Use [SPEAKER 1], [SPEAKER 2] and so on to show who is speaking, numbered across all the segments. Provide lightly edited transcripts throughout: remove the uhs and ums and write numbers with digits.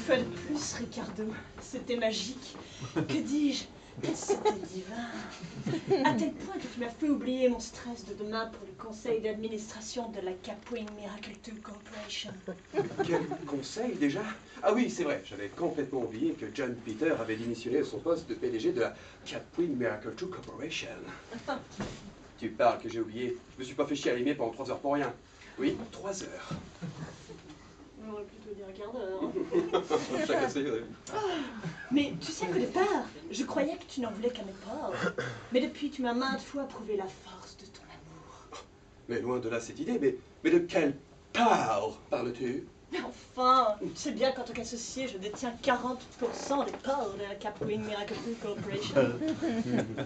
[SPEAKER 1] fois de plus, Ricardo. C'était magique. Que dis-je? C'était divin. À tel point que tu m'as fait oublier mon stress de demain pour le conseil d'administration de la Capwing Miracle 2 Corporation.
[SPEAKER 2] Quel conseil déjà? Ah oui, c'est vrai, j'avais complètement oublié que John Peter avait démissionné de son poste de PDG de la Capwing Miracle 2 Corporation. Tu parles que j'ai oublié. Je me suis pas fait chier à l'aimer pendant 3 heures pour rien. Oui, 3 heures.
[SPEAKER 1] On aurait plutôt dit un quart d'heure.
[SPEAKER 2] Chacun sait.
[SPEAKER 1] Mais tu sais qu'au départ, je croyais que tu n'en voulais qu'à mes pauvres. Mais depuis, tu m'as maintes fois prouvé la force de ton amour.
[SPEAKER 2] Mais loin de là cette idée, mais de quelle part parles-tu?
[SPEAKER 1] Mais enfin, tu sais bien qu'en tant qu'associé, je détiens 40% des parts de la Capwing Miracle 2 Corporation.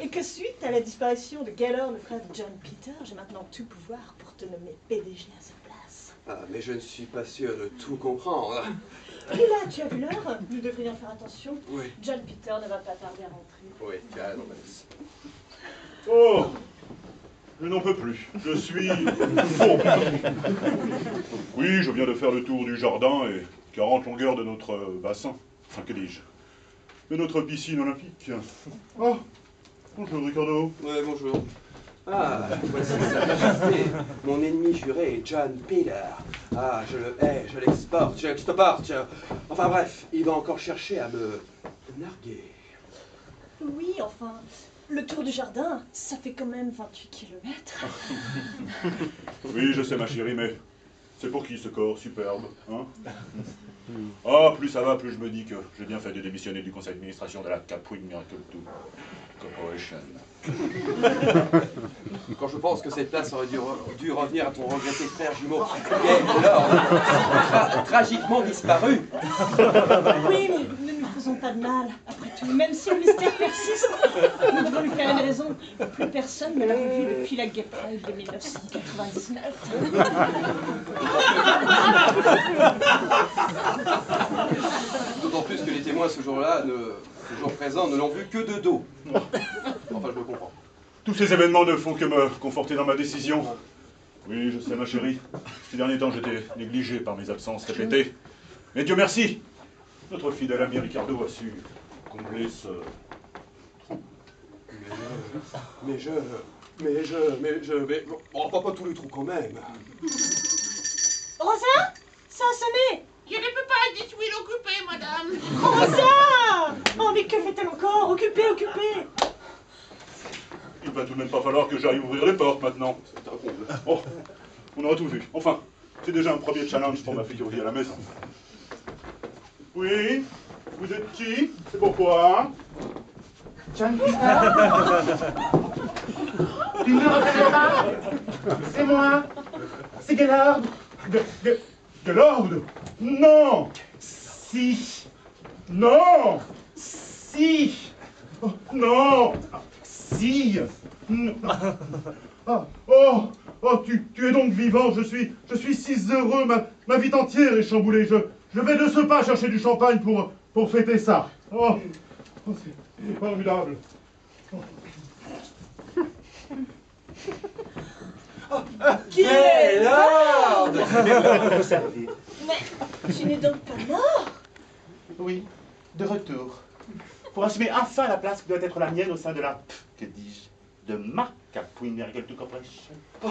[SPEAKER 1] Et que suite à la disparition de Gaylord, le frère de John Peter, j'ai maintenant tout pouvoir pour te nommer PDG à sa place.
[SPEAKER 2] Ah, mais je ne suis pas sûr de tout comprendre.
[SPEAKER 1] Et là, tu as vu l'heure? Nous devrions faire attention.
[SPEAKER 2] Oui.
[SPEAKER 1] John Peter ne va pas tarder à rentrer.
[SPEAKER 2] Oui, tu as raison, Vanessa.
[SPEAKER 3] Oh! Je n'en peux plus. Je suis fou. Oui, je viens de faire le tour du jardin et 40 longueurs de notre bassin. Enfin, que dis-je? De notre piscine olympique. Oh! Bonjour, Ricardo.
[SPEAKER 2] Ouais, bonjour. Ah, voici sa majesté, mon ennemi juré, John Peter. Ah, je le hais, je l'exporte, je l'exporte. Enfin bref, il va encore chercher à me narguer.
[SPEAKER 1] Oui, enfin, le tour du jardin, ça fait quand même 28 kilomètres.
[SPEAKER 3] Oui, je sais, ma chérie, mais c'est pour qui ce corps superbe, hein? Ah, plus ça va, plus je me dis que j'ai bien fait de démissionner du conseil d'administration de la Capwing Miracle 2 Corporation.
[SPEAKER 2] Quand je pense que cette place aurait dû revenir à ton regretté frère jumeau, Gaylord, tragiquement disparu.
[SPEAKER 1] Oui, mais ne nous faisons pas de mal. Après tout, même si le mystère persiste, nous devons lui faire une raison. Plus personne ne l'a revu depuis la Gay Pride de 1999.
[SPEAKER 2] D'autant plus que les témoins ce jour-là, ce jour présent, ne l'ont vu que de dos. Enfin, je le comprends.
[SPEAKER 3] Tous ces événements ne font que me conforter dans ma décision. Oui, je sais, ma chérie. Ces derniers temps, j'étais négligé par mes absences répétées. Mais Dieu merci, notre fidèle ami Ricardo a su combler ce trou.
[SPEAKER 2] Mais oh, pas tous les trous quand même.
[SPEAKER 1] Rosa, ça a sonné.
[SPEAKER 4] Je ne peux pas être dit occupé, madame.
[SPEAKER 1] Rosa! Oh, mais que fait-elle encore? Occupée, occupée.
[SPEAKER 3] Il va tout de même pas falloir que j'aille ouvrir les portes maintenant.
[SPEAKER 2] C'est un comble.
[SPEAKER 3] Oh, on aura tout vu. Enfin, c'est déjà un premier challenge pour ma future vie à la maison. Oui? Vous êtes qui? C'est pourquoi?
[SPEAKER 5] John Peter? Tu ne me reconnais pas? C'est moi. C'est Gaylord.
[SPEAKER 3] Gaylord? Non!
[SPEAKER 5] Si.
[SPEAKER 3] Non!
[SPEAKER 5] Si.
[SPEAKER 3] Oh, non!
[SPEAKER 5] Si.
[SPEAKER 3] Tu es donc vivant, je suis si heureux, ma vie entière est chamboulée. Je vais de ce pas chercher du champagne pour fêter ça. C'est formidable.
[SPEAKER 2] Gaylord!
[SPEAKER 5] Vous savez.
[SPEAKER 1] Mais tu n'es donc pas mort?
[SPEAKER 5] Oui, de retour. Pour assumer enfin la place qui doit être la mienne au sein de la, que dis-je, de ma Capwing Miracle 2 Corporation.
[SPEAKER 2] Oh,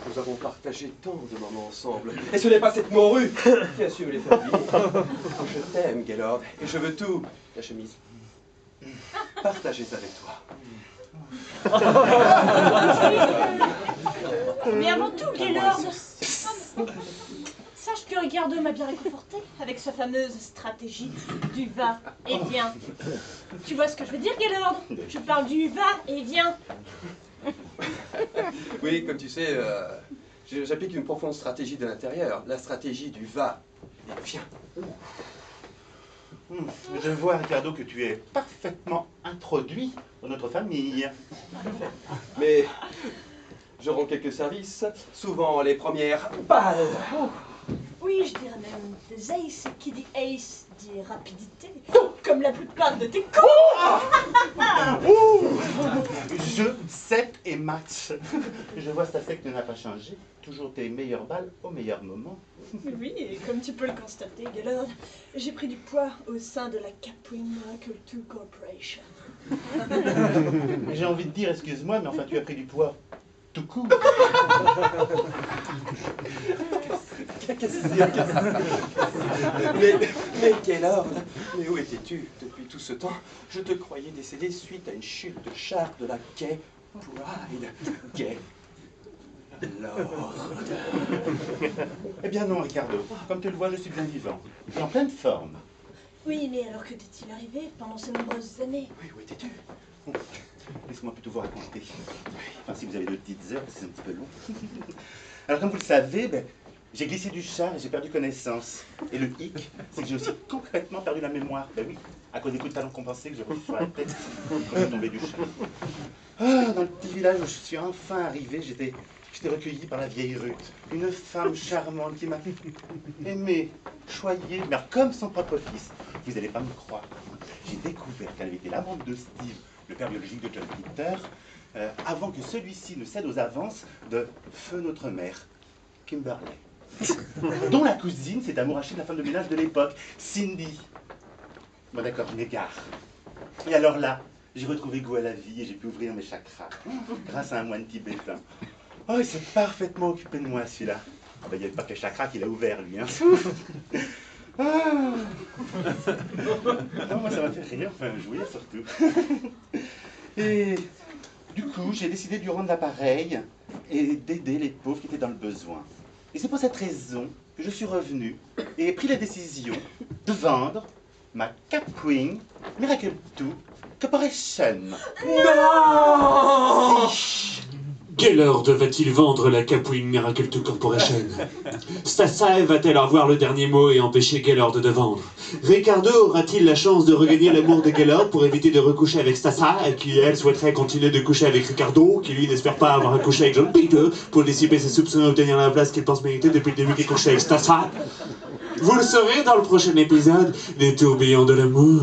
[SPEAKER 2] nous avons partagé tant de moments ensemble. Et ce n'est pas cette morue qui a su me les faire vivre. Je t'aime, Gaylord, et je veux tout. La chemise. Partagez avec toi.
[SPEAKER 1] Mais avant tout, Gaylord, sache que Ricardo m'a bien réconforté avec sa fameuse stratégie du va et vient. Tu vois ce que je veux dire, Gaylord? Je parle du va et vient.
[SPEAKER 2] Oui, comme tu sais, j'applique une profonde stratégie de l'intérieur. La stratégie du va et viens.
[SPEAKER 5] Je vois, Ricardo, que tu es parfaitement introduit dans notre famille.
[SPEAKER 2] Mais je rends quelques services, souvent les premières balles.
[SPEAKER 1] Oui, je dirais même des aces. Qui dit ace dit rapidité.
[SPEAKER 2] Oh,
[SPEAKER 1] comme la plupart de tes cons.
[SPEAKER 5] Jeu, 7 et match. Je vois ça fait que tu n'as pas changé. Toujours tes meilleures balles au meilleur moment.
[SPEAKER 1] Oui, et comme tu peux le constater, Gaylord, j'ai pris du poids au sein de la Capwing Miracle 2 Corporation.
[SPEAKER 5] J'ai envie de dire, excuse-moi, mais enfin tu as pris du poids tout court.
[SPEAKER 2] Mais Gaylord, mais où étais-tu depuis tout ce temps? Je te croyais décédé suite à une chute de char de la Gay Pride. Gay Lord.
[SPEAKER 5] Eh bien non, Ricardo. Comme tu le vois, je suis bien vivant. Et en pleine forme.
[SPEAKER 1] Oui, mais alors que t'est-il arrivé pendant ces nombreuses années?
[SPEAKER 2] Oui, où étais-tu?
[SPEAKER 5] Laisse-moi plutôt vous raconter. Enfin, si vous avez de petites heures, c'est un petit peu long. Alors, comme vous le savez, j'ai glissé du char et j'ai perdu connaissance. Et le hic, c'est que j'ai aussi complètement perdu la mémoire. Ben oui, à cause des coups de talon compensés que j'ai reçus sur la tête quand je suis tombé du char. Ah, dans le petit village où je suis enfin arrivé, j'étais recueilli par la vieille Ruth. Une femme charmante qui m'a aimé, choyé, mais comme son propre fils. Vous n'allez pas me croire. J'ai découvert qu'elle avait été l'amante de Steve, le père biologique de John Peter, avant que celui-ci ne cède aux avances de Feu notre mère, Kimberley, dont la cousine s'est amourachée de la femme de ménage de l'époque, Cindy. Bon d'accord, je m'égare. Et alors là, j'ai retrouvé goût à la vie et j'ai pu ouvrir mes chakras, grâce à un moine tibétain. Oh, il s'est parfaitement occupé de moi, celui-là. Ah ben, il n'y avait pas que les chakras qu'il a ouvert, lui. Hein. Ah. Non, moi, ça m'a fait rire, enfin, jouir surtout. Et du coup, j'ai décidé de lui rendre l'appareil et d'aider les pauvres qui étaient dans le besoin. Et c'est pour cette raison que je suis revenu et ai pris la décision de vendre ma Capwing Miracle 2 Corporation.
[SPEAKER 6] Non! Gaylord va-t-il vendre la Capwing Miracle 2 Corporation? Stasai va-t-elle avoir le dernier mot et empêcher Gaylord de vendre? Ricardo aura-t-il la chance de regagner l'amour de Gaylord pour éviter de recoucher avec Stasai, qui elle souhaiterait continuer de coucher avec Ricardo, qui lui n'espère pas avoir à coucher avec John Peter pour dissiper ses soupçons et obtenir la place qu'il pense mériter depuis le début qu'il couche avec Stasai? Vous le saurez dans le prochain épisode des Tourbillons de l'amour.